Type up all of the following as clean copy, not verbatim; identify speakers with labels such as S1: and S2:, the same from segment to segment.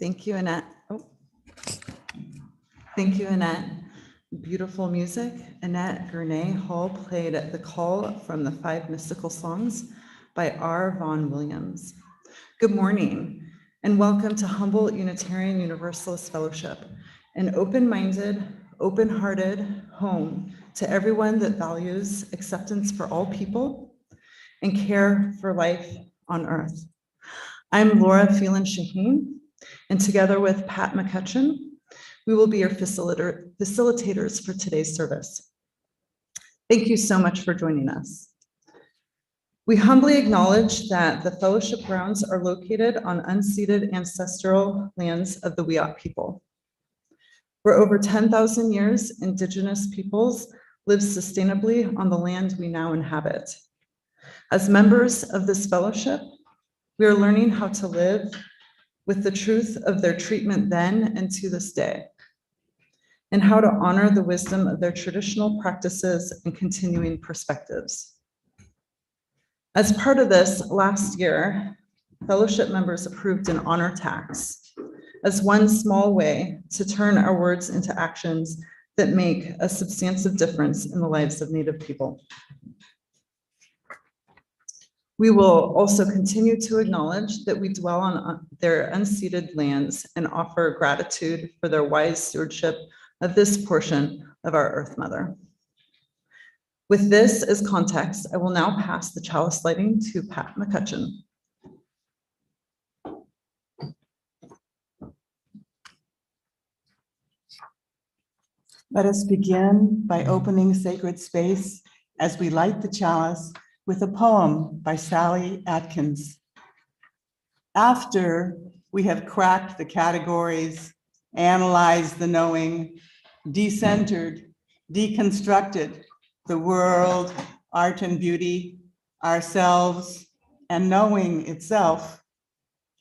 S1: Thank you, Annette. Oh. Thank you, Annette. Beautiful music. Annette Gurnee Hull played The Call from the 5 Mystical Songs by R. Vaughn Williams. Good morning, and welcome to Humboldt Unitarian Universalist Fellowship, an open-minded, open-hearted home to everyone that values acceptance for all people and care for life on earth. I'm Laura Phelan-Shahin, and together with Pat McCutcheon, we will be your facilitators for today's service. Thank you so much for joining us. We humbly acknowledge that the fellowship grounds are located on unceded ancestral lands of the HUUF people. For over 10,000 years, Indigenous peoples lived sustainably on the land we now inhabit. As members of this fellowship, we are learning how to live with the truth of their treatment then and to this day, and how to honor the wisdom of their traditional practices and continuing perspectives. As part of this, last year, fellowship members approved an honor tax as one small way to turn our words into actions that make a substantive difference in the lives of Native people. We will also continue to acknowledge that we dwell on their unceded lands and offer gratitude for their wise stewardship of this portion of our Earth Mother. With this as context, I will now pass the chalice lighting to Pat McCutcheon.
S2: Let us begin by opening sacred space as we light the chalice with a poem by Sally Atkins. After we have cracked the categories, analyzed the knowing, decentered, deconstructed the world, art and beauty, ourselves, and knowing itself,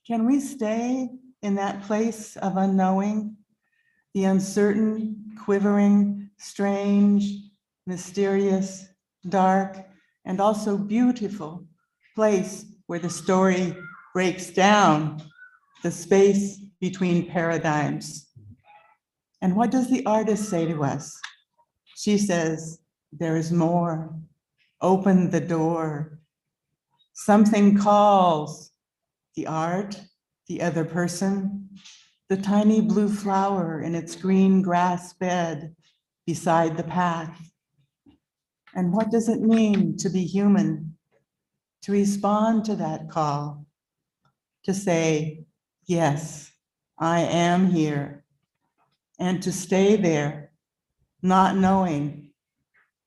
S2: can we stay in that place of unknowing, the uncertain, quivering, strange, mysterious, dark, and also beautiful place where the story breaks down the space between paradigms? And what does the artist say to us? She says, there is more. Open the door. Something calls the art, the other person, the tiny blue flower in its green grass bed beside the path. And what does it mean to be human? To respond to that call, to say, yes, I am here, and to stay there, not knowing,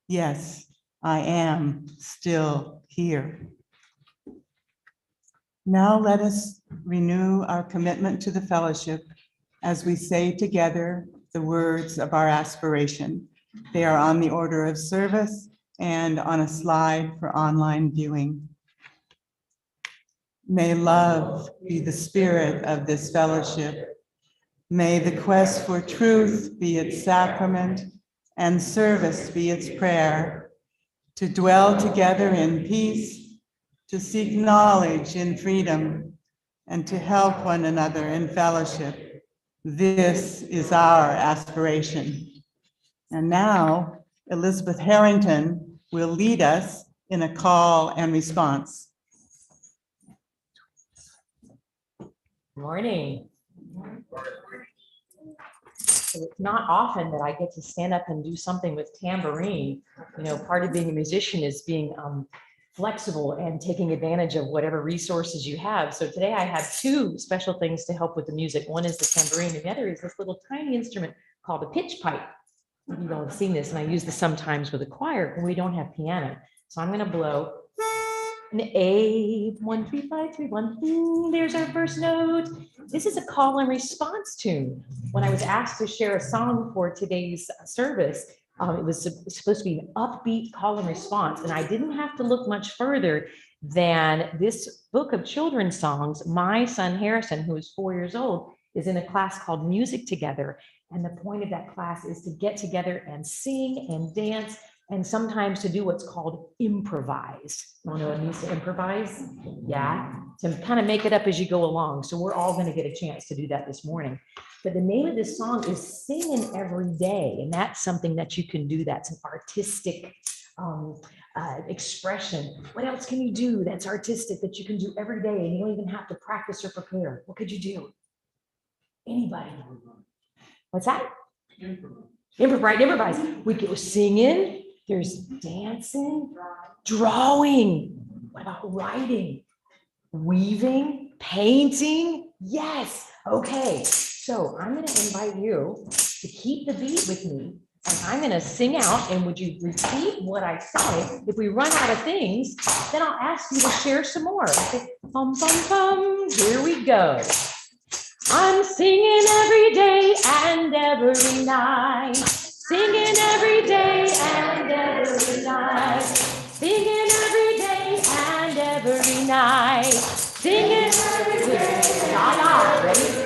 S2: yes, I am still here. Now let us renew our commitment to the fellowship as we say together the words of our aspiration. They are on the order of service and on a slide for online viewing. May love be the spirit of this fellowship. May the quest for truth be its sacrament and service be its prayer, to dwell together in peace, to seek knowledge in freedom, and to help one another in fellowship. This is our aspiration. And now, Elisabeth Harrington will lead us in a call and response.
S3: Good morning. So it's not often that I get to stand up and do something with tambourine. You know, part of being a musician is being flexible and taking advantage of whatever resources you have. So today I have two special things to help with the music. One is the tambourine, and the other is this little tiny instrument called a pitch pipe. You all have seen this, and I use this sometimes with a choir when we don't have piano. So I'm going to blow an A, 1, 3, 5, 3, 1. There's our first note. This is a call and response tune. When I was asked to share a song for today's service, it was supposed to be an upbeat call and response, and I didn't have to look much further than this book of children's songs. My son Harrison, who is 4 years old, is in a class called Music Together. And the point of that class is to get together and sing and dance and sometimes to do what's called improvise. You know what it means to improvise? Yeah, to kind of make it up as you go along. So we're all going to get a chance to do that this morning. But the name of this song is Singin' Every Day, and that's something that you can do. That's an artistic expression. What else can you do that's artistic that you can do every day and you don't even have to practice or prepare? What could you do? Anybody? What's that? Improvise. We go singing. There's dancing, drawing. What about writing? Weaving, painting? Yes. Okay. So I'm going to invite you to keep the beat with me. And I'm going to sing out. And would you repeat what I say? If we run out of things, then I'll ask you to share some more. Okay. Bum, bum, bum. Here we go. I'm singing every day and every night. Singing every day and every night. Singing every day and every night. Singing every day. La la, ready?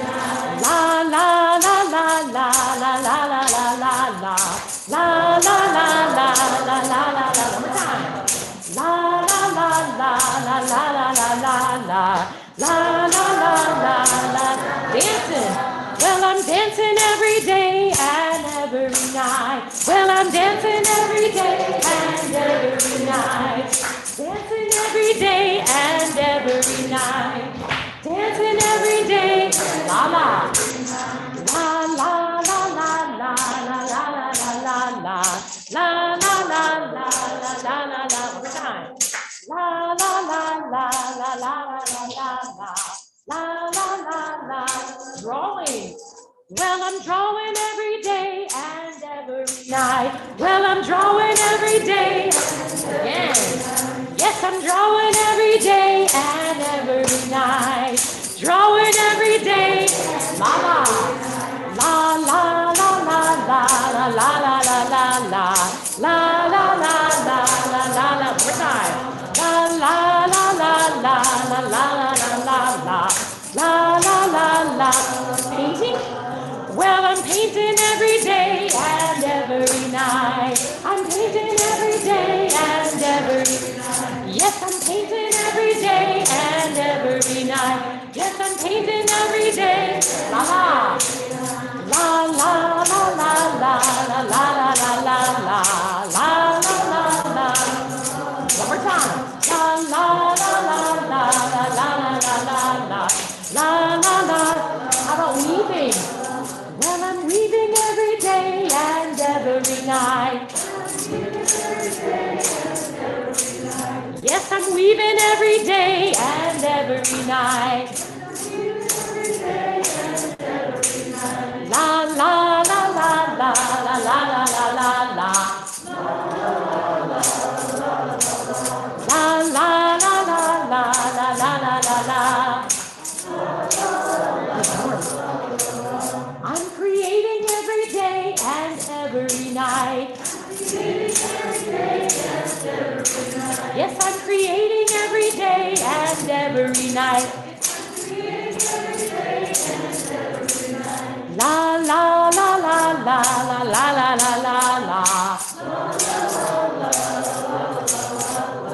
S3: La la la la la la la la la la la la la la la la la la. One more time. La la la la la la la la la la la la. Dancing. Well, I'm dancing every day and every night. Well, I'm dancing every day and every night. Dancing every day and every night. Dancing every day. La la. La la la la la la la la la la. La la la la la la la la. One more time. La la la la la la la la la. La la la la. Drawing. Well, I'm drawing every day and every night. Well, I'm drawing every day. Again. Yes, I'm drawing every day and every night. Drawing every day. La la. La la la la la la la la la la. La la la la la la la. One more time. La la la la la la la la la la. La la la la. Painting? Well, I'm painting every day and every night. I'm painting every day and every night. Yes, I'm painting every day and every night. Yes, I'm painting every day. La la. La la la la la la la la la la la la la. One more time. La la la la la la la la la la. La la la. How about weaving? Well, I'm weaving every day and every night. Yes, I'm weaving every day and every night. La la la la la la la la la la. La la la la la la la la la. I'm creating every day and every night. Yes, I'm creating every day and every night. La la la la la la la la la la la.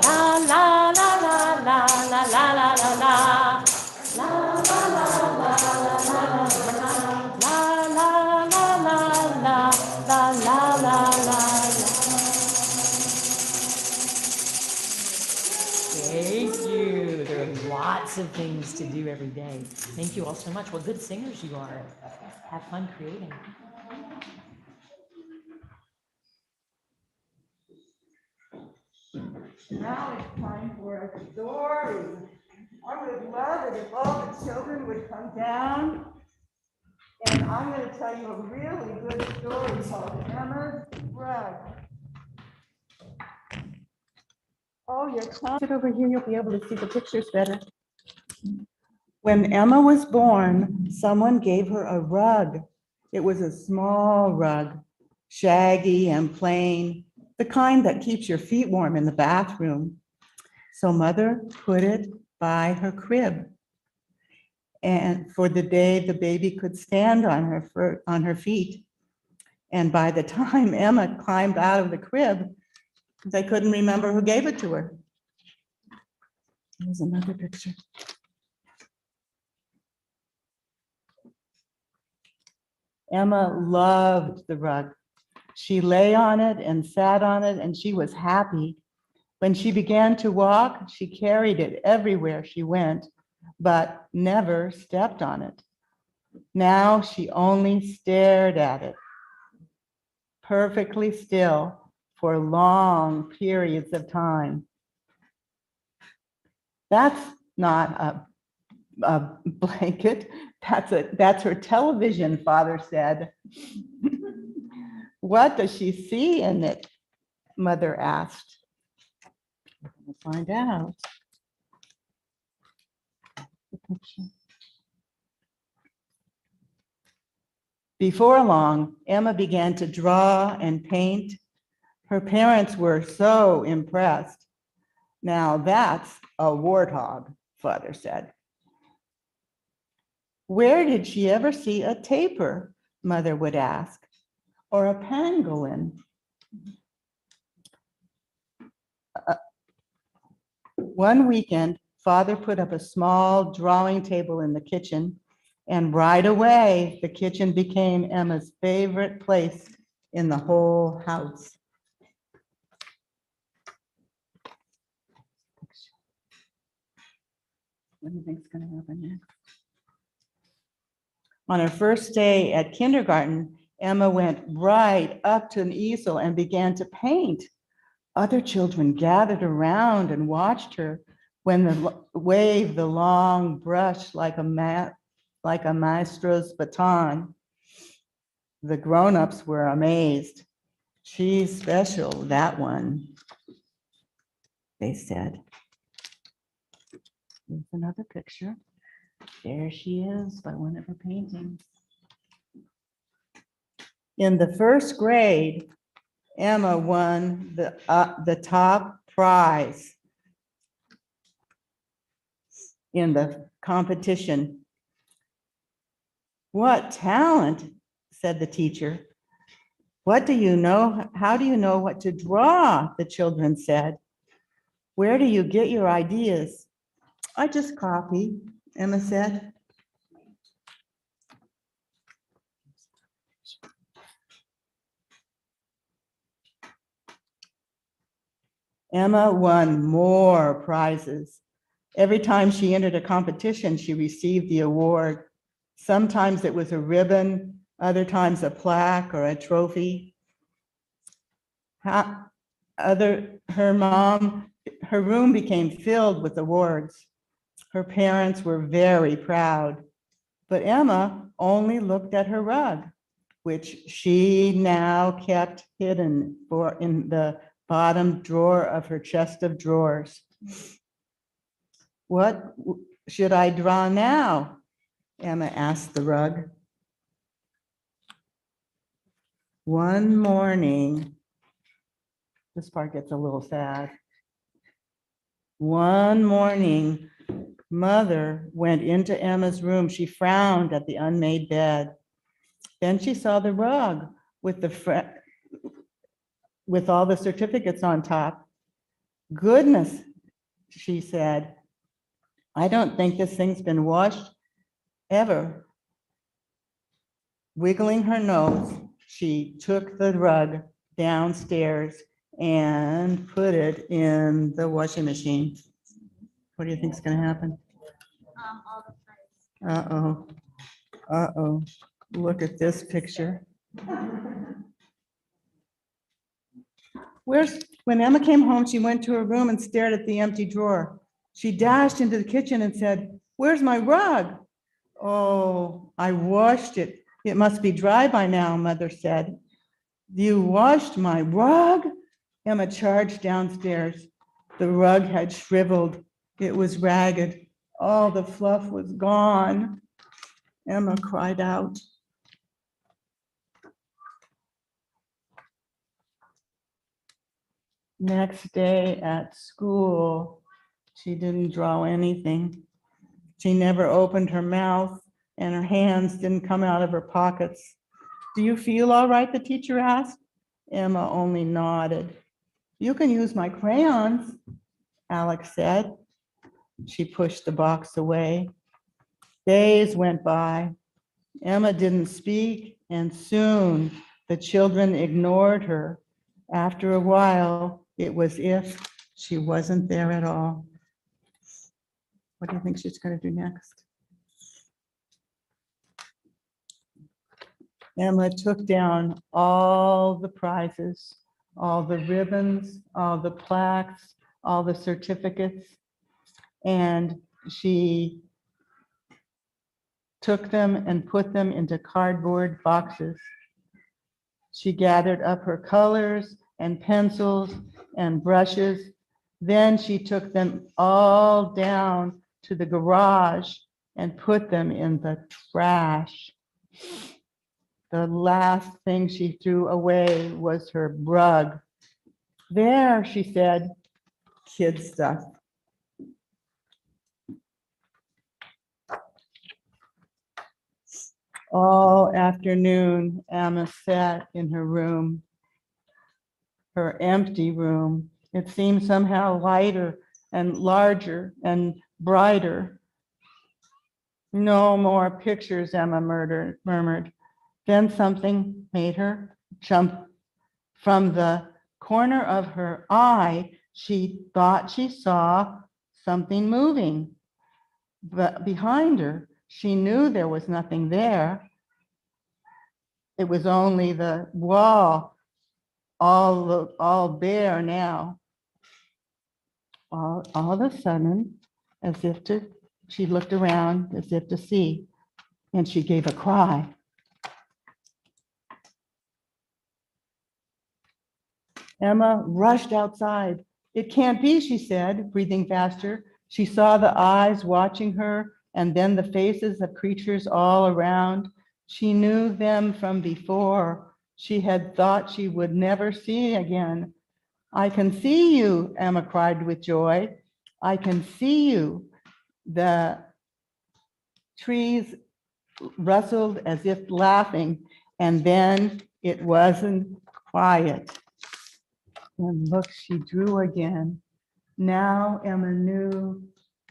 S3: La la la la la la la la la la. La la la la la la la. La la la la la la la la. Thank you. There are lots of things to do every day. Thank you all so much. What good singers you are. Have fun creating.
S2: Now it's time for a story. I would love it if all the children would come down. And I'm going to tell you a really good story called Emma's Rug. Oh, you're clouded over here. You'll be able to see the pictures better. When Emma was born, someone gave her a rug. It was a small rug, shaggy and plain, the kind that keeps your feet warm in the bathroom. So Mother put it by her crib. And for the day the baby could stand on her feet. And by the time Emma climbed out of the crib, They couldn't remember who gave it to her. Here's another picture. Emma loved the rug. She lay on it and sat on it, and she was happy. When she began to walk, she carried it everywhere she went, but never stepped on it. Now she only stared at it, perfectly still for long periods of time. That's not a blanket, that's her television, Father said. What does she see in it? Mother asked. We'll find out. The picture. Before long, Emma began to draw and paint. Her parents were so impressed. Now that's a warthog, Father said. Where did she ever see a tapir? Mother would ask, or a pangolin. One weekend, Father put up a small drawing table in the kitchen, and right away, the kitchen became Emma's favorite place in the whole house. What do you think's going to happen next? On her first day at kindergarten, Emma went right up to an easel and began to paint. Other children gathered around and watched her wave the long brush like a maestro's baton. The grown-ups were amazed. She's special, that one, they said. Here's another picture. There she is by one of her paintings. In the first grade, Emma won the top prize in the competition. What talent, said the teacher. What do you know? How do you know what to draw? The children said. Where do you get your ideas? I just copy, Emma said. Emma won more prizes. Every time she entered a competition, she received the award. Sometimes it was a ribbon, other times a plaque or a trophy. Her room became filled with awards. Her parents were very proud, but Emma only looked at her rug, which she now kept hidden in the bottom drawer of her chest of drawers. What should I draw now? Emma asked the rug. One morning, this part gets a little sad. One morning, Mother went into Emma's room. She frowned at the unmade bed. Then she saw the rug with all the certificates on top. Goodness, she said, I don't think this thing's been washed ever. Wiggling her nose, she took the rug downstairs and put it in the washing machine. What do you think is going to happen? Uh-oh. Uh-oh. Look at this picture. When Emma came home, she went to her room and stared at the empty drawer. She dashed into the kitchen and said, "Where's my rug?" "Oh, I washed it. It must be dry by now," Mother said. "You washed my rug?" Emma charged downstairs. The rug had shriveled. It was ragged. All the fluff was gone. Emma cried out. Next day at school, she didn't draw anything. She never opened her mouth, and her hands didn't come out of her pockets. "Do you feel all right?" the teacher asked. Emma only nodded. You can use my crayons, Alex said. She pushed the box away. Days went by. Emma didn't speak, and soon the children ignored her. After a while, it was if she wasn't there at all. What do you think she's going to do next? Emma took down all the prizes, all the ribbons, all the plaques, all the certificates, and she took them and put them into cardboard boxes. She gathered up her colors and pencils and brushes. Then she took them all down to the garage and put them in the trash. The last thing she threw away was her rug. There, she said, kid stuff. All afternoon, Emma sat in her room, her empty room. It seemed somehow lighter and larger and brighter. No more pictures, Emma murmured. Then something made her jump. From the corner of her eye, she thought she saw something moving. But behind her, she knew there was nothing there. It was only the wall, all bare now. All of a sudden, she looked around as if to see, and she gave a cry. Emma rushed outside. It can't be, she said, breathing faster. She saw the eyes watching her and then the faces of creatures all around. She knew them from before. She had thought she would never see again. I can see you, Emma cried with joy. I can see you. The trees rustled as if laughing, and then it wasn't quiet. And look, she drew again. Now Emma knew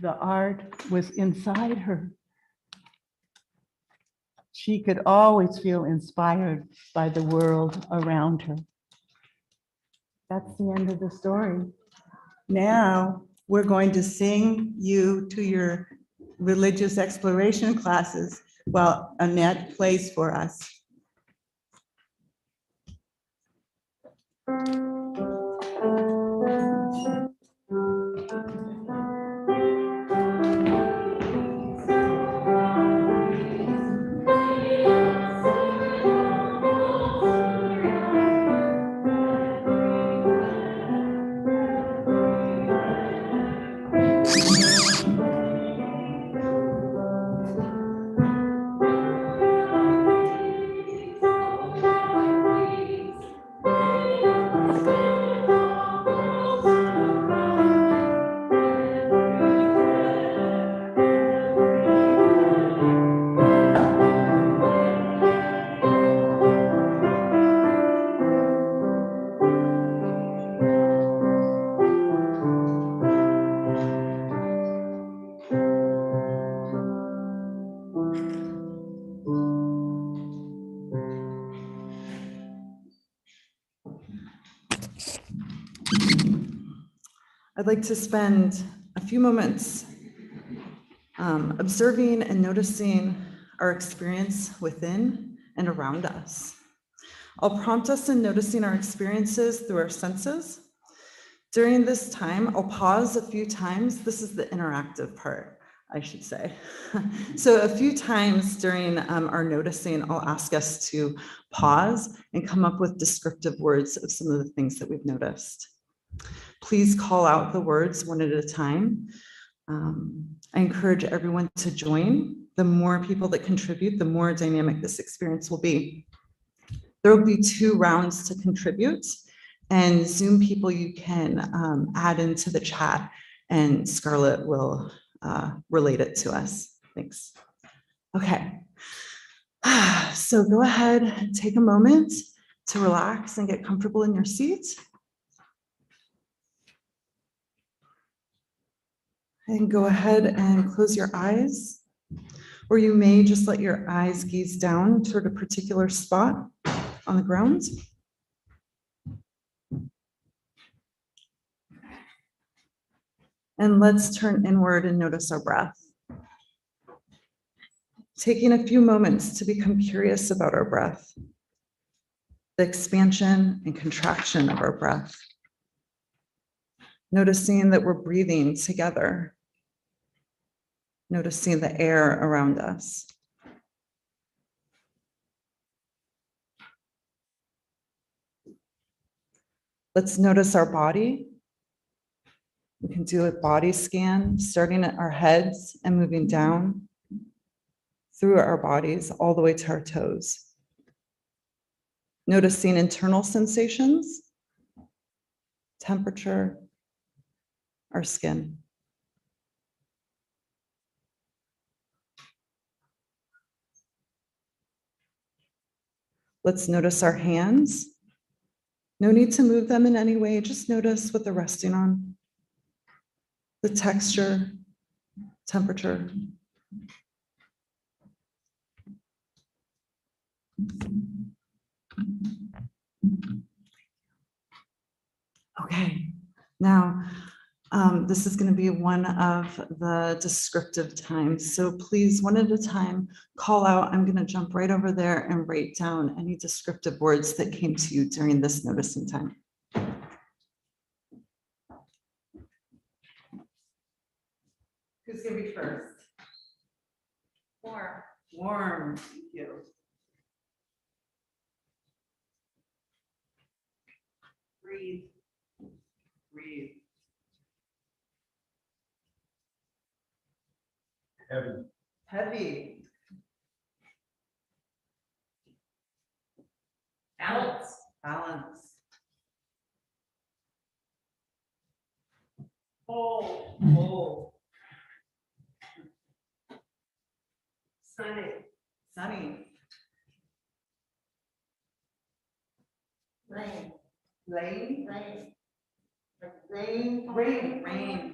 S2: the art was inside her. She could always feel inspired by the world around her. That's the end of the story. Now we're going to sing you to your religious exploration classes while Annette plays for us. I'd like to spend a few moments observing and noticing our experience within and around us. I'll prompt us in noticing our experiences through our senses. During this time, I'll pause a few times. This is the interactive part, I should say. So a few times during our noticing, I'll ask us to pause and come up with descriptive words of some of the things that we've noticed. Please call out the words one at a time. I encourage everyone to join. The more people that contribute, the more dynamic this experience will be. There will be 2 rounds to contribute, and Zoom people you can add into the chat, and Scarlett will relate it to us. Thanks. Okay. So go ahead and take a moment to relax and get comfortable in your seat.
S1: And go ahead and close your eyes, or you may just let your eyes gaze down toward a particular spot on the ground. And let's turn inward and notice our breath. Taking a few moments to become curious about our breath, the expansion and contraction of our breath. Noticing that we're breathing together. Noticing the air around us. Let's notice our body. We can do a body scan, starting at our heads and moving down through our bodies all the way to our toes. Noticing internal sensations, temperature, our skin. Let's notice our hands. No need to move them in any way, just notice what they're resting on. The texture, temperature. Okay, now this is going to be one of the descriptive times. So please, one at a time, call out. I'm going to jump right over there and write down any descriptive words that came to you during this noticing time. Who's going to be first?
S4: Warm.
S1: Warm, thank you. Breathe. Breathe.
S5: Heavy.
S1: Heavy.
S4: Balance.
S1: Balance.
S4: Full.
S1: Full.
S4: Sunny.
S1: Sunny.
S4: Rain.
S1: Rain.
S4: Rain.
S1: Rain. Rain. Rain.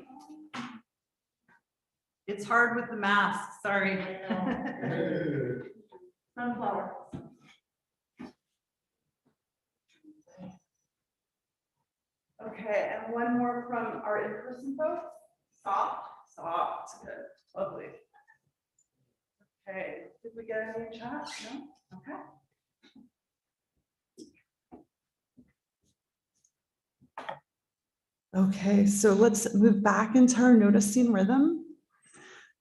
S1: It's hard with the mask, sorry.
S4: I know. Sunflower.
S1: Okay, and one more from our in-person folks. Soft. Soft, good, lovely. Okay, did we get any chat? No? Okay. Okay, so let's move back into our noticing rhythm.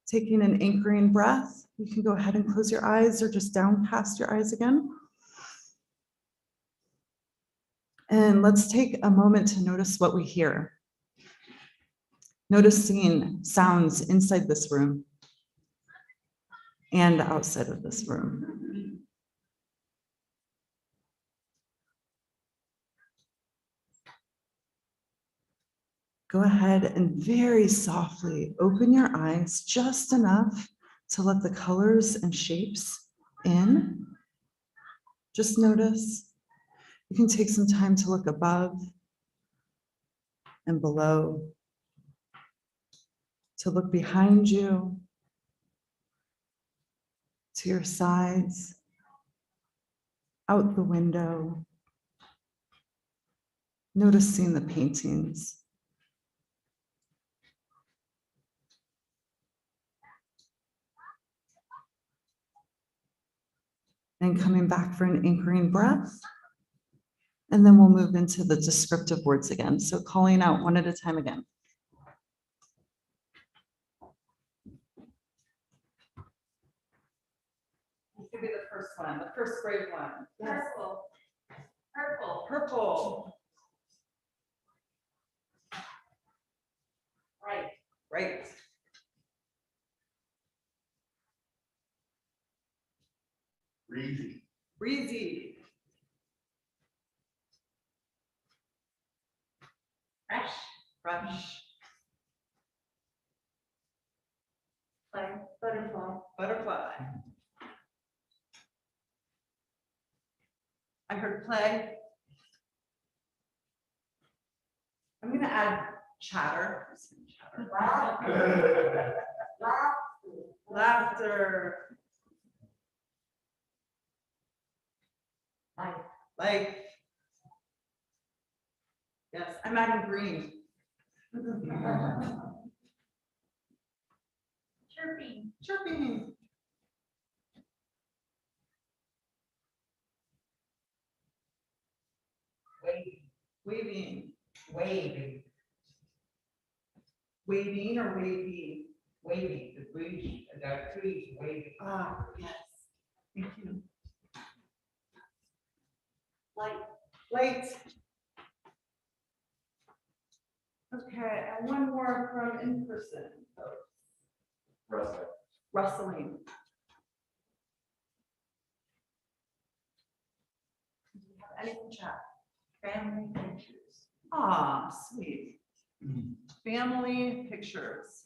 S1: Taking an anchoring breath. You can go ahead and close your eyes or just downcast your eyes again. And let's take a moment to notice what we hear. Noticing sounds inside this room and outside of this room. Go ahead and very softly open your eyes just enough to let the colors and shapes in. Just notice. You can take some time to look above and below, to look behind you, to your sides, out the window, noticing the paintings. And coming back for an anchoring breath. And then we'll move into the descriptive words again. So calling out one at a time again. This could be the first one, the first brave one.
S4: Purple. Purple.
S1: Purple.
S4: Right.
S1: Right.
S5: Breezy.
S1: Breezy.
S4: Fresh.
S1: Fresh.
S4: Play. Butterfly.
S1: Butterfly. I heard play. I'm going to add Chatter. Laughter. Life. Yes, I'm adding green.
S4: Chirping.
S1: Chirping. Waving.
S6: Waving,
S1: Waving or wavy?
S6: waving, the trees waving.
S1: Ah, yes. Thank you. Light. Okay, and one more from in person. Rustling. Do you have any in chat?
S6: Family pictures.
S1: Ah, sweet. Family pictures.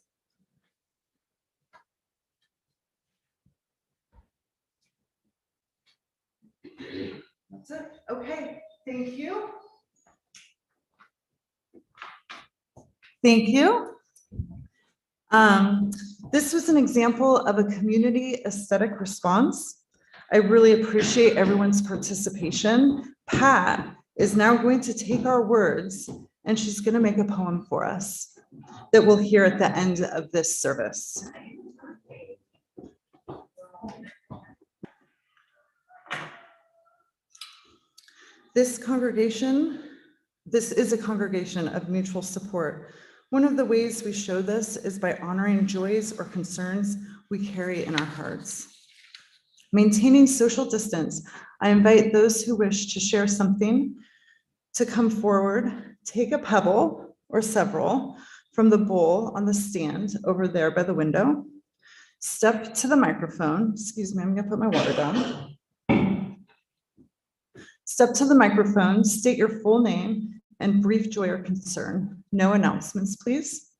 S1: That's it. Okay, thank you. Thank you. This was an example of a community aesthetic response. I really appreciate everyone's participation. Pat is now going to take our words and she's going to make a poem for us that we'll hear at the end of this service. This is a congregation of mutual support. One of the ways we show this is by honoring joys or concerns we carry in our hearts. Maintaining social distance, I invite those who wish to share something to come forward, take a pebble or several from the bowl on the stand over there by the window, step to the microphone. Excuse me, I'm gonna put my water down. Step to the microphone, state your full name and brief joy or concern. No announcements, please.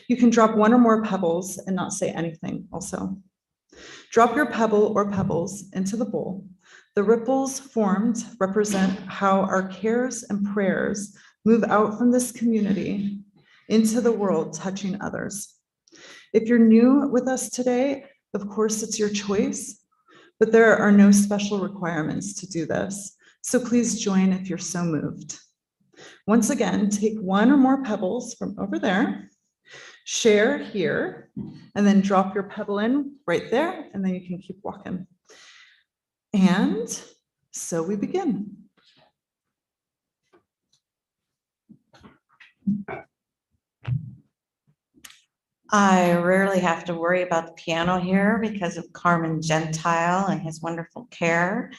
S1: You can drop one or more pebbles and not say anything also. Drop your pebble or pebbles into the bowl. The ripples formed represent how our cares and prayers move out from this community into the world, touching others. If you're new with us today, of course, it's your choice, but there are no special requirements to do this. So please join if you're so moved. Once again, take one or more pebbles from over there, share here, and then drop your pebble in right there, and then you can keep walking. And so we begin.
S7: I rarely have to worry about the piano here because of Carmen Gentile and his wonderful care.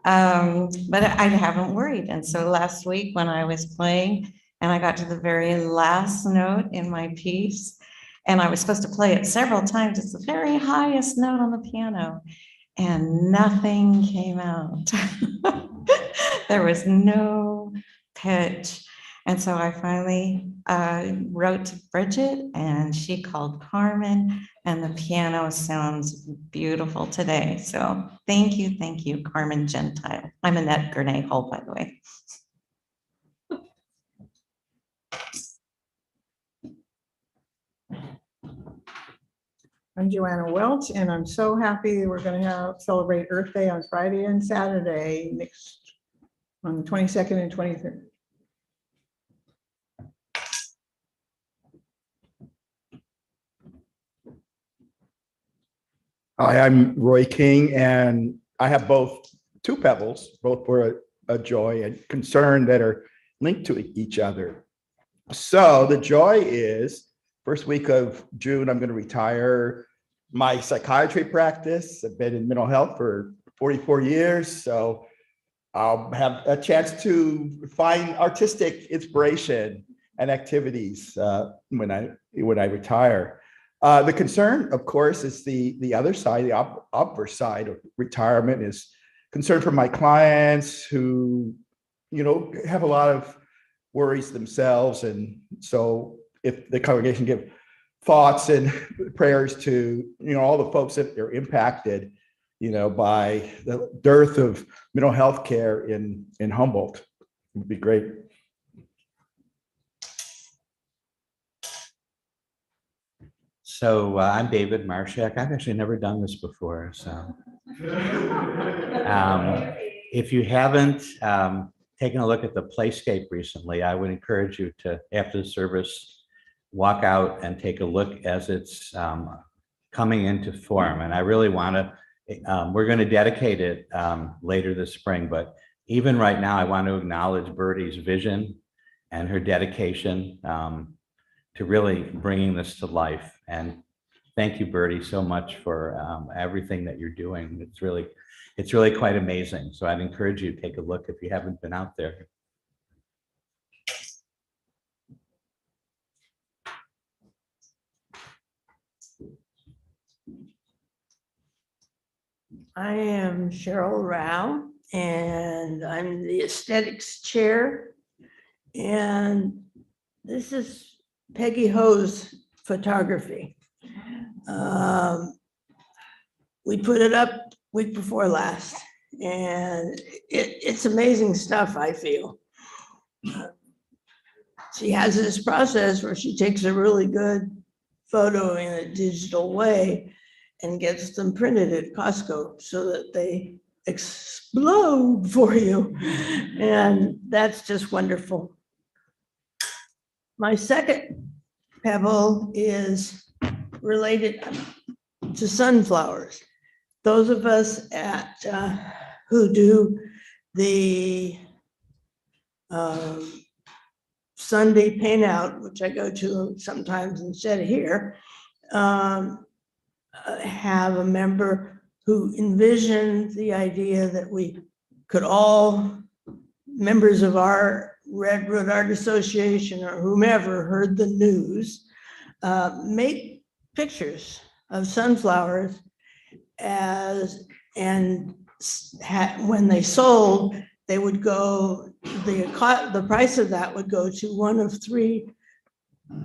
S7: But I haven't worried. And so last week when I was playing and I got to the very last note in my piece, and I was supposed to play it several times, it's the very highest note on the piano, and nothing came out. There was no pitch. And so I finally wrote to Bridget and she called Carmen, and the piano sounds beautiful today. So thank you, Carmen Gentile. I'm Annette Gurnee Hull, by the way.
S8: I'm Joanna Welch, and I'm so happy we're going to celebrate Earth Day on Friday and Saturday next on the 22nd and 23rd.
S9: Hi, I'm Roy King, and I have two pebbles, both were a joy and concern that are linked to each other. So the joy is, first week of June, I'm going to retire my psychiatry practice. I've been in mental health for 44 years, so I'll have a chance to find artistic inspiration and activities when I retire. The concern, of course, is the other side, the obverse side of retirement is concern for my clients who, have a lot of worries themselves. And so if the congregation give thoughts and prayers to, all the folks that are impacted, by the dearth of mental health care in Humboldt, would be great.
S10: I'm David Marshak. I've actually never done this before, so. If you haven't taken a look at the playscape recently, I would encourage you to, after the service, walk out and take a look as it's coming into form. And I really want to, we're going to dedicate it later this spring, but even right now, I want to acknowledge Bertie's vision and her dedication to really bringing this to life. And thank you, Bertie, so much for everything that you're doing. It's really quite amazing. So I'd encourage you to take a look if you haven't been out there.
S11: I am Cheryl Rao, and I'm the aesthetics chair. And this is Peggy Ho's photography. We put it up week before last, and it's amazing stuff, I feel. She has this process where she takes a really good photo in a digital way and gets them printed at Costco so that they explode for you. And that's just wonderful. My second pebble is related to sunflowers. Those of us at who do the Sunday paint out, which I go to sometimes instead of here, have a member who envisioned the idea that we could all, members of our Redwood Art Association or whomever heard the news, make pictures of sunflowers when they sold, they would go, the price of that would go to one of 3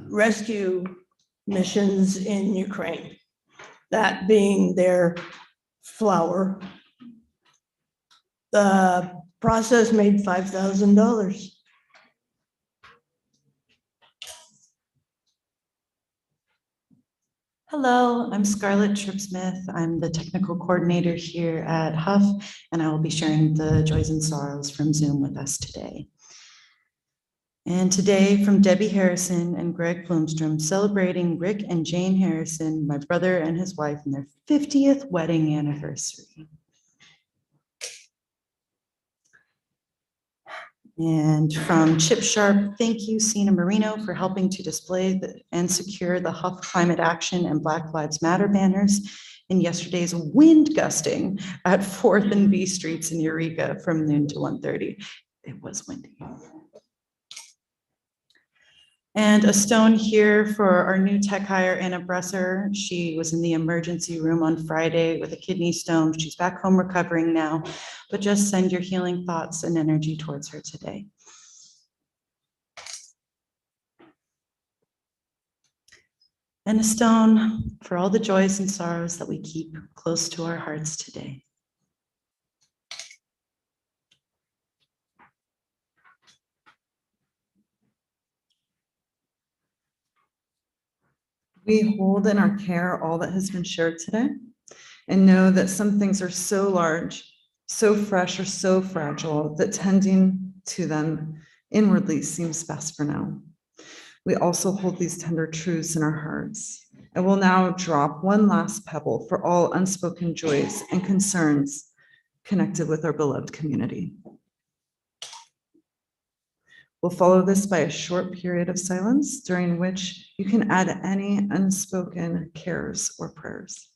S11: rescue missions in Ukraine, that being their flower. The process made $5,000.
S7: Hello, I'm Scarlett Tripp-Smith. I'm the technical coordinator here at HUUF, and I will be sharing the joys and sorrows from Zoom with us today. And today from Debbie Harrison and Greg Blomstrom, celebrating Rick and Jane Harrison, my brother and his wife, in their 50th wedding anniversary. And from Chip Sharp, thank you, Sina Marino, for helping to display and secure the HUUF Climate Action and Black Lives Matter banners in yesterday's wind gusting at 4th and B Streets in Eureka from noon to 1:30. It was windy. And a stone here for our new tech hire, Anna Bresser. She was in the emergency room on Friday with a kidney stone. She's back home recovering now, but just send your healing thoughts and energy towards her today. And a stone for all the joys and sorrows that we keep close to our hearts today.
S1: We hold in our care all that has been shared today and know that some things are so large, so fresh, or so fragile that tending to them inwardly seems best for now. We also hold these tender truths in our hearts and will now drop one last pebble for all unspoken joys and concerns connected with our beloved community. We'll follow this by a short period of silence during which you can add any unspoken cares or prayers.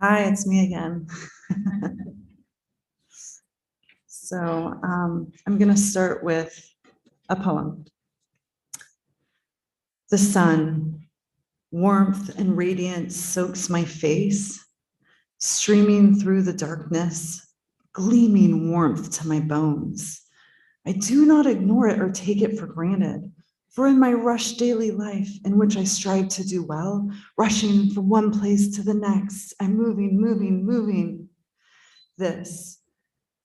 S1: Hi, it's me again. So I'm going to start with a poem. The sun, Warmth and radiance soaks my face, streaming through the darkness, gleaming warmth to my bones. I do not ignore it or take it for granted, for in my rushed daily life, in which I strive to do well, rushing from one place to the next, I'm moving, moving, moving. This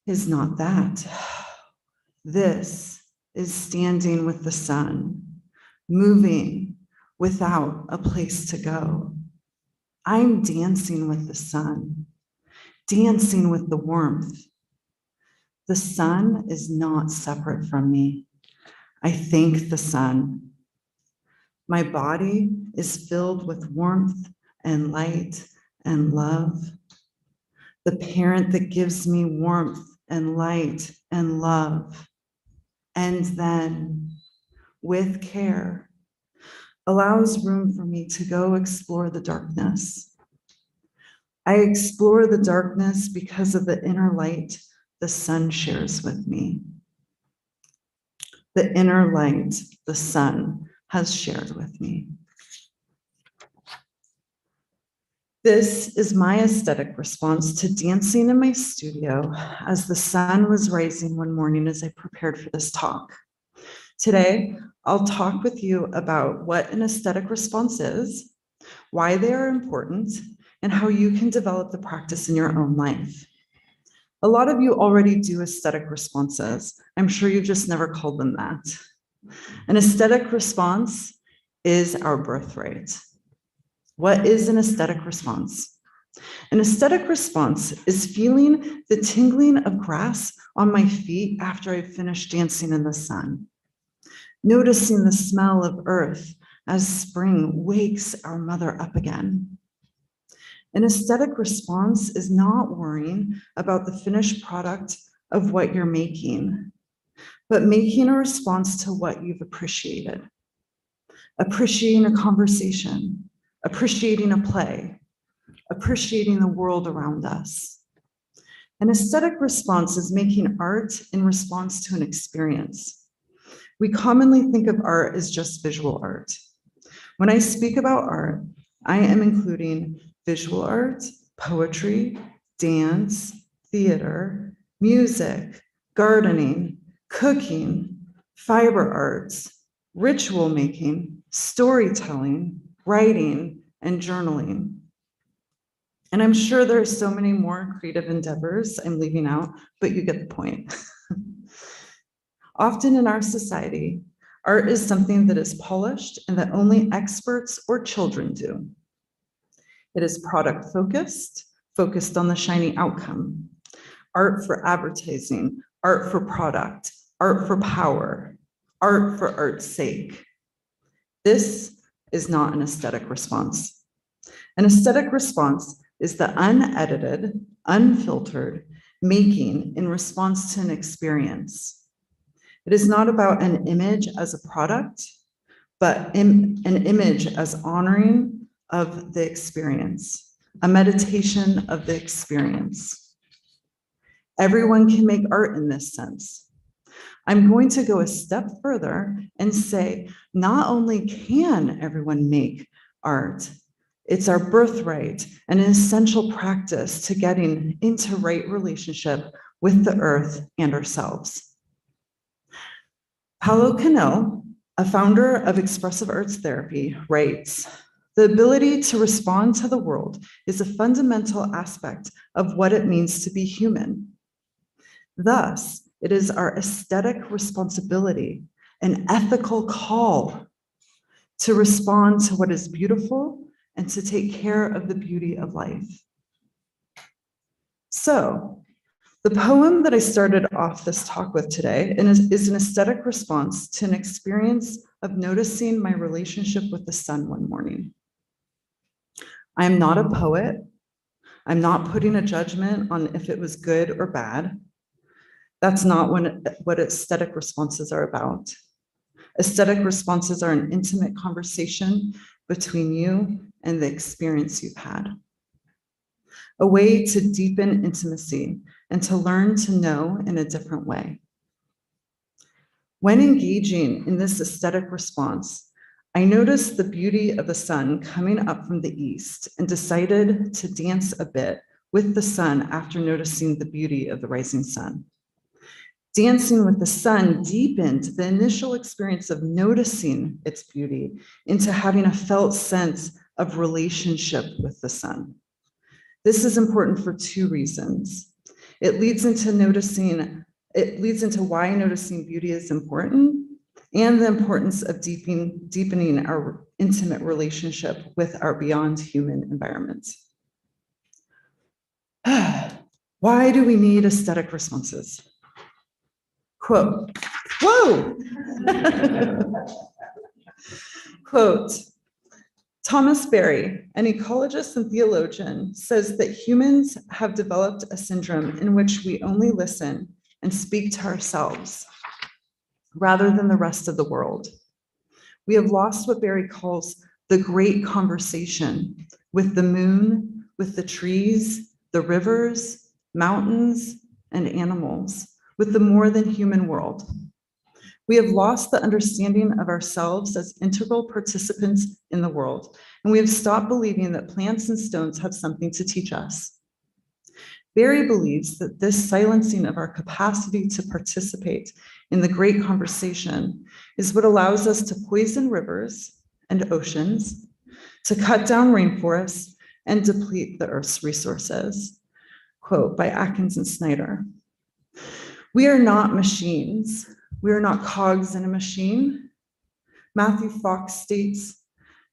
S1: is not that. This is standing with the sun, moving without a place to go. I'm dancing with the sun, dancing with the warmth. The sun is not separate from me. I thank the sun. My body is filled with warmth and light and love. The parent that gives me warmth and light and love, and then, with care, allows room for me to go explore the darkness. I explore the darkness because of the inner light the sun shares with me. The inner light the sun has shared with me. This is my aesthetic response to dancing in my studio as the sun was rising one morning as I prepared for this talk. Today, I'll talk with you about what an aesthetic response is, why they are important, and how you can develop the practice in your own life. A lot of you already do aesthetic responses. I'm sure you just never called them that. An aesthetic response is our birthright. What is an aesthetic response? An aesthetic response is feeling the tingling of grass on my feet after I've finished dancing in the sun. Noticing the smell of earth as spring wakes our mother up again. An aesthetic response is not worrying about the finished product of what you're making, but making a response to what you've appreciated. Appreciating a conversation, appreciating a play, appreciating the world around us. An aesthetic response is making art in response to an experience. We commonly think of art as just visual art. When I speak about art, I am including visual art, poetry, dance, theater, music, gardening, cooking, fiber arts, ritual making, storytelling, writing, and journaling. And I'm sure there are so many more creative endeavors I'm leaving out, but you get the point. Often in our society, art is something that is polished and that only experts or children do. It is product focused, focused on the shiny outcome. Art for advertising, art for product, art for power, art for art's sake. This is not an aesthetic response. An aesthetic response is the unedited, unfiltered making in response to an experience. It is not about an image as a product, but an image as honoring of the experience, a meditation of the experience. Everyone can make art in this sense. I'm going to go a step further and say, not only can everyone make art, it's our birthright and an essential practice to getting into right relationship with the earth and ourselves. Paulo Coelho, a founder of expressive arts therapy, writes, "The ability to respond to the world is a fundamental aspect of what it means to be human. Thus, it is our aesthetic responsibility, an ethical call to respond to what is beautiful and to take care of the beauty of life." So, the poem that I started off this talk with today is an aesthetic response to an experience of noticing my relationship with the sun one morning. I am not a poet. I'm not putting a judgment on if it was good or bad. That's not what aesthetic responses are about. Aesthetic responses are an intimate conversation between you and the experience you've had. A way to deepen intimacy and to learn to know in a different way. When engaging in this aesthetic response, I noticed the beauty of the sun coming up from the east and decided to dance a bit with the sun after noticing the beauty of the rising sun. Dancing with the sun deepened the initial experience of noticing its beauty into having a felt sense of relationship with the sun. This is important for two reasons. It leads into why noticing beauty is important and the importance of deepening our intimate relationship with our beyond human environments. Why do we need aesthetic responses? Quote, whoa! Quote, Thomas Berry, an ecologist and theologian, says that humans have developed a syndrome in which we only listen and speak to ourselves rather than the rest of the world. We have lost what Berry calls the great conversation with the moon, with the trees, the rivers, mountains, and animals, with the more than human world. We have lost the understanding of ourselves as integral participants in the world, and we have stopped believing that plants and stones have something to teach us. Berry believes that this silencing of our capacity to participate in the great conversation is what allows us to poison rivers and oceans, to cut down rainforests, and deplete the Earth's resources. Quote by Atkins and Snyder. We are not machines. We are not cogs in a machine. Matthew Fox states,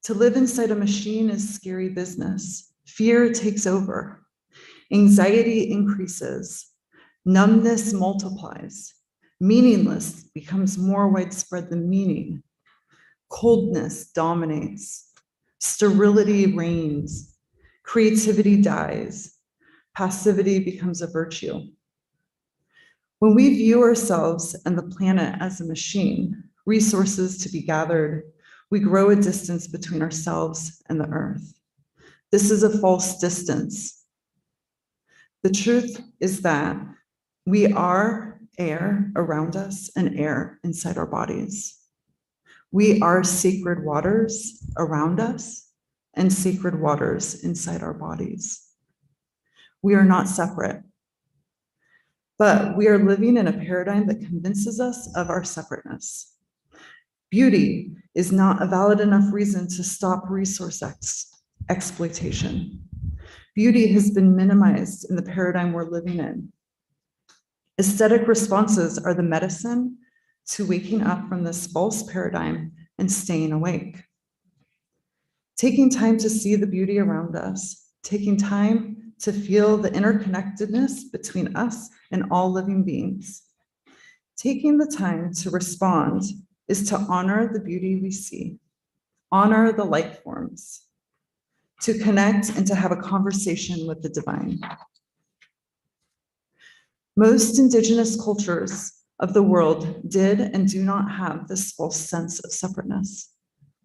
S1: to live inside a machine is scary business. Fear takes over. Anxiety increases. Numbness multiplies. Meaningless becomes more widespread than meaning. Coldness dominates. Sterility reigns. Creativity dies. Passivity becomes a virtue. When we view ourselves and the planet as a machine, resources to be gathered, we grow a distance between ourselves and the earth. This is a false distance. The truth is that we are air around us and air inside our bodies. We are sacred waters around us and sacred waters inside our bodies. We are not separate. But we are living in a paradigm that convinces us of our separateness. Beauty is not a valid enough reason to stop resource exploitation. Beauty has been minimized in the paradigm we're living in. Aesthetic responses are the medicine to waking up from this false paradigm and staying awake. Taking time to see the beauty around us, taking time to feel the interconnectedness between us and all living beings. Taking the time to respond is to honor the beauty we see, honor the life forms, to connect and to have a conversation with the divine. Most indigenous cultures of the world did and do not have this false sense of separateness.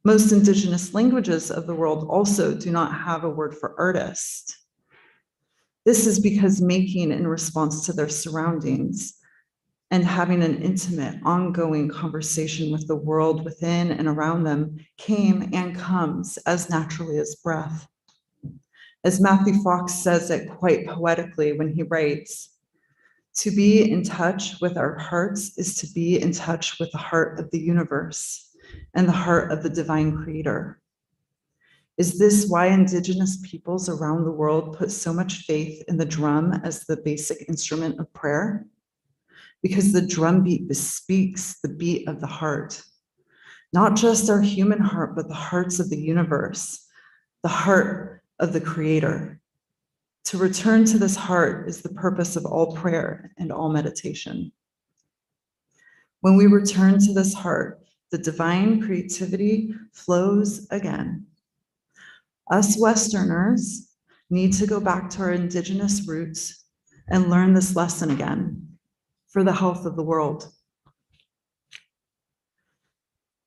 S1: Most indigenous languages of the world also do not have a word for artist. This is because making in response to their surroundings and having an intimate, ongoing conversation with the world within and around them came and comes as naturally as breath. As Matthew Fox says it quite poetically when he writes, to be in touch with our hearts is to be in touch with the heart of the universe and the heart of the divine creator. Is this why indigenous peoples around the world put so much faith in the drum as the basic instrument of prayer? Because the drum beat bespeaks the beat of the heart, not just our human heart, but the hearts of the universe, the heart of the creator. To return to this heart is the purpose of all prayer and all meditation. When we return to this heart, the divine creativity flows again. Us Westerners need to go back to our indigenous roots and learn this lesson again for the health of the world.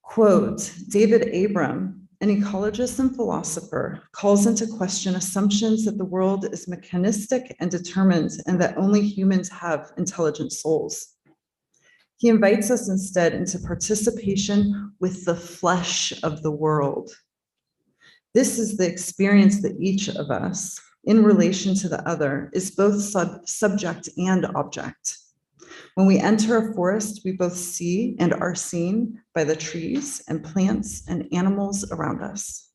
S1: Quote, David Abram, an ecologist and philosopher, calls into question assumptions that the world is mechanistic and determined and that only humans have intelligent souls. He invites us instead into participation with the flesh of the world. This is the experience that each of us, in relation to the other, is both subject and object. When we enter a forest, we both see and are seen by the trees and plants and animals around us.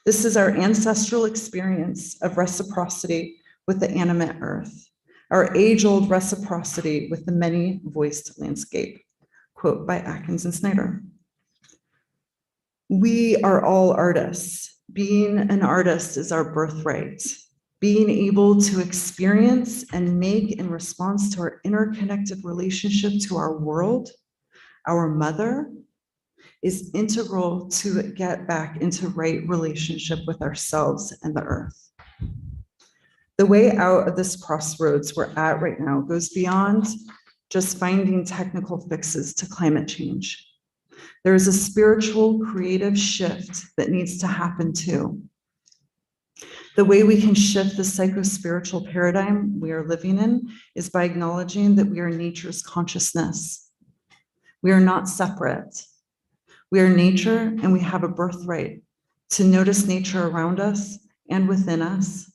S1: This is our ancestral experience of reciprocity with the animate earth, our age-old reciprocity with the many-voiced landscape. Quote by Atkins and Snyder. We are all artists. Being an artist is our birthright. Being able to experience and make in response to our interconnected relationship to our world, our mother, is integral to get back into right relationship with ourselves and the earth. The way out of this crossroads we're at right now goes beyond just finding technical fixes to climate change. There is a spiritual, creative shift that needs to happen too. The way we can shift the psycho-spiritual paradigm we are living in is by acknowledging that we are nature's consciousness. We are not separate. We are nature, and we have a birthright to notice nature around us and within us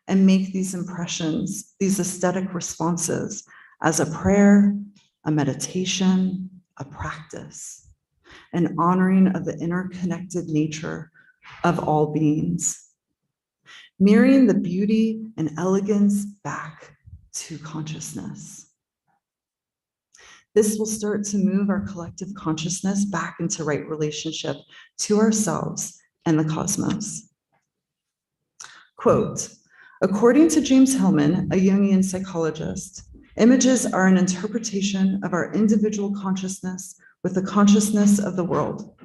S1: and make these impressions, these aesthetic responses as a prayer, a meditation, a practice, an honoring of the interconnected nature of all beings. Mirroring the beauty and elegance back to consciousness. This will start to move our collective consciousness back into right relationship to ourselves and the cosmos. Quote, according to James Hillman, a Jungian psychologist, images are an interpretation of our individual consciousness with the consciousness of the world.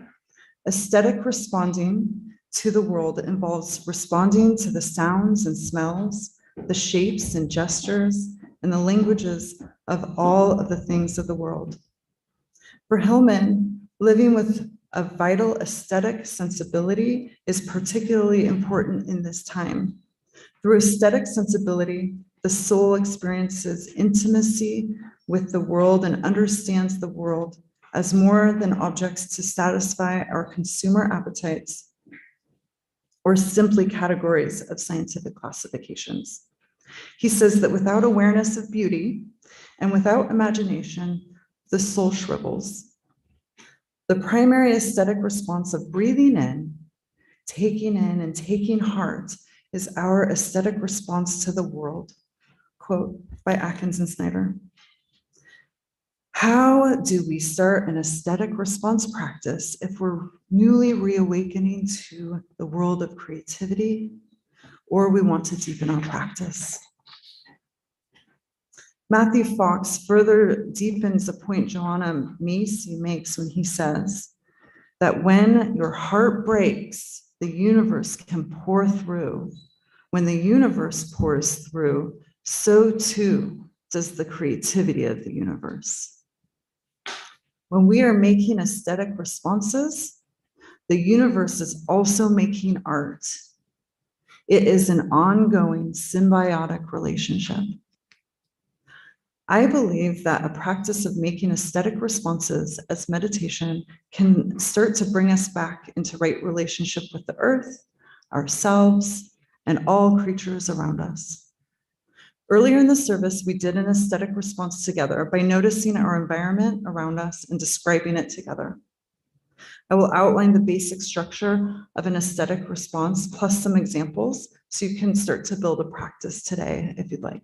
S1: Aesthetic responding to the world involves responding to the sounds and smells, the shapes and gestures, and the languages of all of the things of the world. For Hillman, living with a vital aesthetic sensibility is particularly important in this time. Through aesthetic sensibility, the soul experiences intimacy with the world and understands the world as more than objects to satisfy our consumer appetites or simply categories of scientific classifications. He says that without awareness of beauty and without imagination, the soul shrivels. The primary aesthetic response of breathing in and taking heart is our aesthetic response to the world. Quote by Atkins and Snyder. How do we start an aesthetic response practice if we're newly reawakening to the world of creativity, or we want to deepen our practice? Matthew Fox further deepens a point Joanna Macy makes when he says that when your heart breaks, the universe can pour through. When the universe pours through, so too does the creativity of the universe. When we are making aesthetic responses, the universe is also making art. It is an ongoing symbiotic relationship. I believe that a practice of making aesthetic responses as meditation can start to bring us back into right relationship with the earth, ourselves, and all creatures around us. Earlier in the service, we did an aesthetic response together by noticing our environment around us and describing it together. I will outline the basic structure of an aesthetic response plus some examples so you can start to build a practice today if you'd like.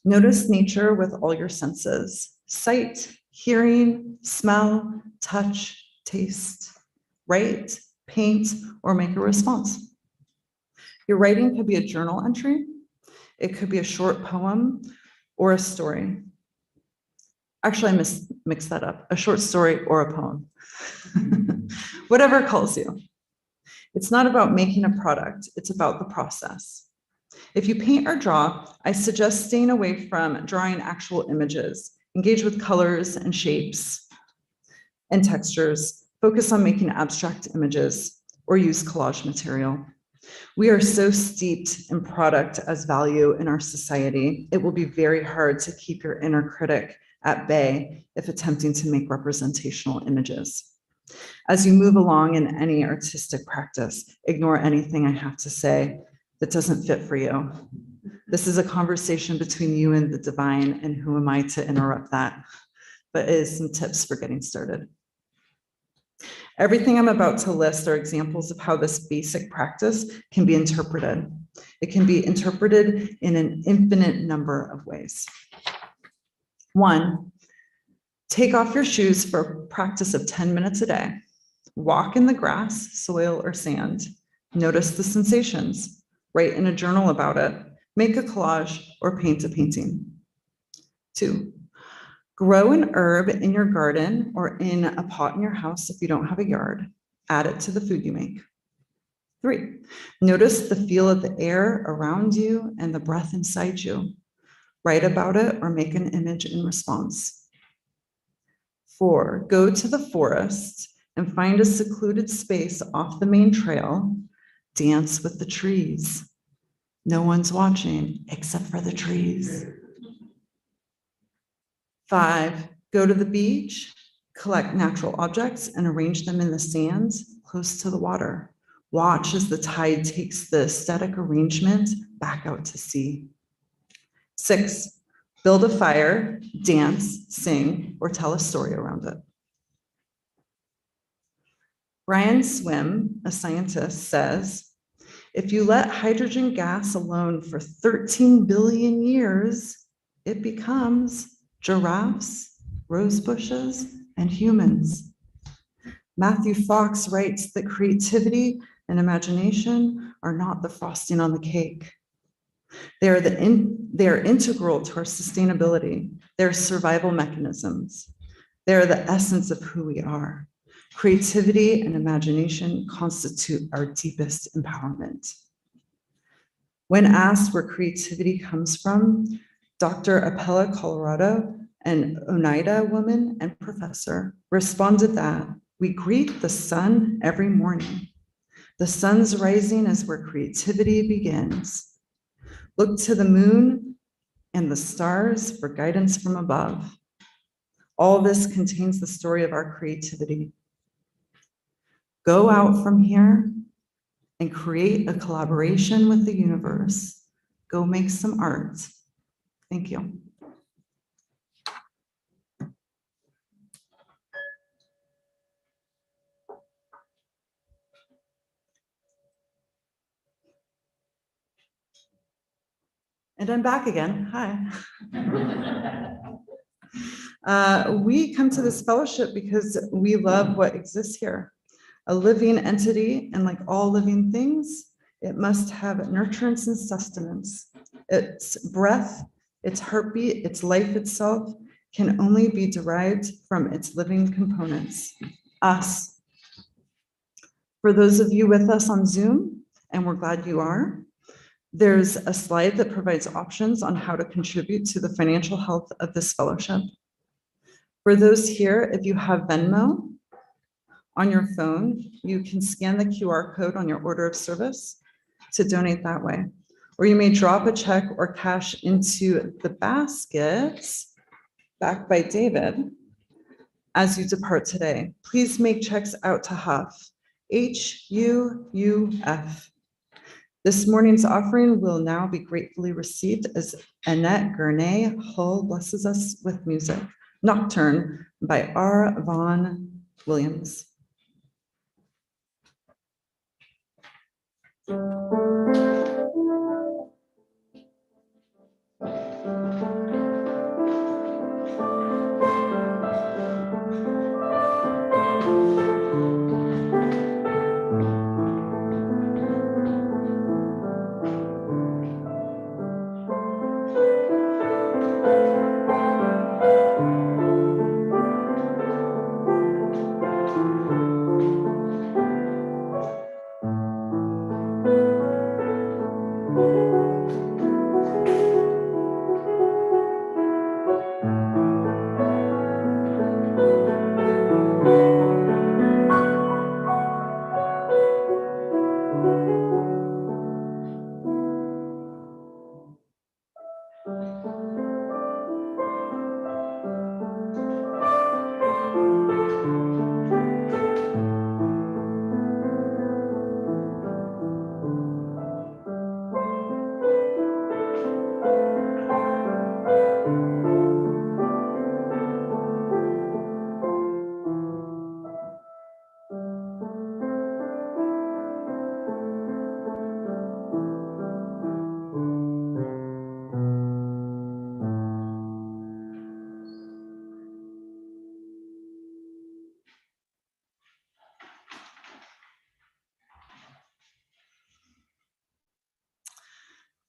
S1: Notice nature with all your senses: sight, hearing, smell, touch, taste. Write, paint, or make a response. Your writing could be a journal entry. It could be a short poem or a story. Actually, I mixed that up. A short story or a poem. Whatever calls you. It's not about making a product. It's about the process. If you paint or draw, I suggest staying away from drawing actual images. Engage with colors and shapes and textures. Focus on making abstract images or use collage material. We are so steeped in product as value in our society, it will be very hard to keep your inner critic at bay if attempting to make representational images. As you move along in any artistic practice, ignore anything I have to say that doesn't fit for you. This is a conversation between you and the divine, and who am I to interrupt that? But it is some tips for getting started. Everything I'm about to list are examples of how this basic practice can be interpreted. It can be interpreted in an infinite number of ways. 1, take off your shoes for a practice of 10 minutes a day. Walk in the grass, soil, or sand. Notice the sensations. Write in a journal about it. Make a collage or paint a painting. 2, grow an herb in your garden or in a pot in your house if you don't have a yard. Add it to the food you make. 3, notice the feel of the air around you and the breath inside you. Write about it or make an image in response. 4, go to the forest and find a secluded space off the main trail. Dance with the trees. No one's watching except for the trees. 5, go to the beach, collect natural objects and arrange them in the sands close to the water. Watch as the tide takes the aesthetic arrangement back out to sea. 6, build a fire, dance, sing, or tell a story around it. Brian Swim, a scientist, says, if you let hydrogen gas alone for 13 billion years, it becomes giraffes, rose bushes, and humans. Matthew Fox writes that creativity and imagination are not the frosting on the cake. They are integral to our sustainability. They're survival mechanisms. They're the essence of who we are. Creativity and imagination constitute our deepest empowerment. When asked where creativity comes from, Dr. Apella Colorado, an Oneida woman and professor, responded that we greet the sun every morning. The sun's rising is where creativity begins. Look to the moon and the stars for guidance from above. All this contains the story of our creativity. Go out from here and create a collaboration with the universe. Go make some art. Thank you. And I'm back again. Hi. We come to this fellowship because we love what exists here. A living entity, and like all living things, it must have nurturance and sustenance. Its breath, its heartbeat, its life itself can only be derived from its living components, us. For those of you with us on Zoom, and we're glad you are, there's a slide that provides options on how to contribute to the financial health of this fellowship. For those here, if you have Venmo on your phone, you can scan the QR code on your order of service to donate that way. Or you may drop a check or cash into the baskets backed by David as you depart today. Please make checks out to HUUF, HUUF. This morning's offering will now be gratefully received as Annette Gurnee Hull blesses us with music, Nocturne by Vaughn Williams.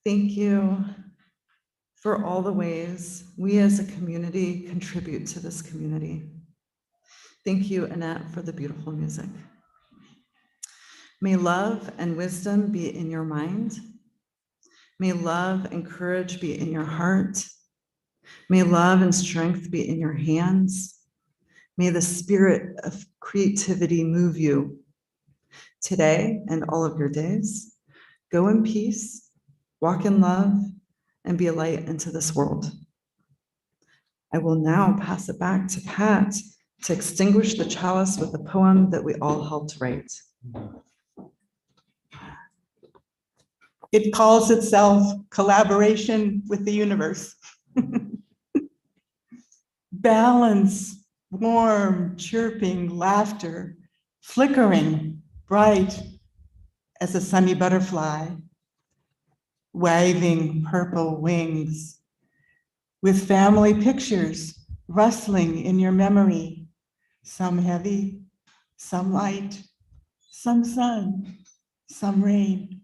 S1: Thank you for all the ways we as a community contribute to this community. Thank you, Annette, for the beautiful music. May love and wisdom be in your mind. May love and courage be in your heart. May love and strength be in your hands. May the spirit of creativity move you today and all of your days. Go in peace, walk in love, and be a light into this world. I will now pass it back to Pat to extinguish the chalice with a poem that we all helped write.
S2: It calls itself Collaboration with the Universe. Balance, warm, chirping laughter, flickering, bright as a sunny butterfly, waving purple wings, with family pictures rustling in your memory, some heavy, some light, some sun, some rain.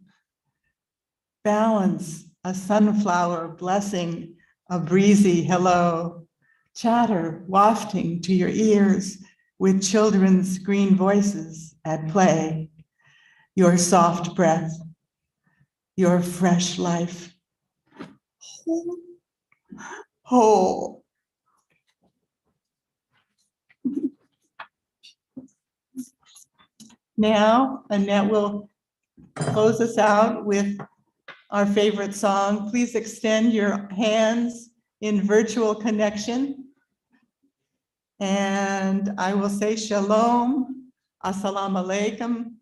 S2: Balance, a sunflower blessing, a breezy hello, chatter wafting to your ears with children's green voices at play, your soft breath, your fresh life. Whole. Now, Annette will close us out with our favorite song. Please extend your hands in virtual connection. And I will say shalom, assalamu alaikum,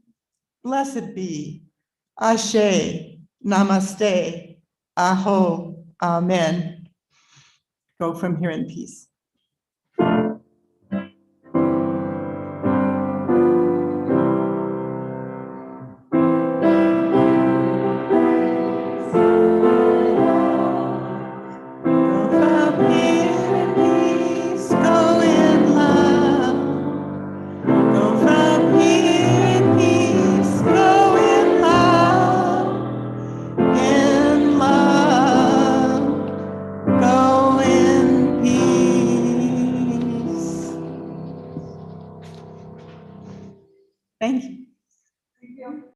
S2: blessed be, ashe, namaste, aho, amen. Go from here in peace. Thank you.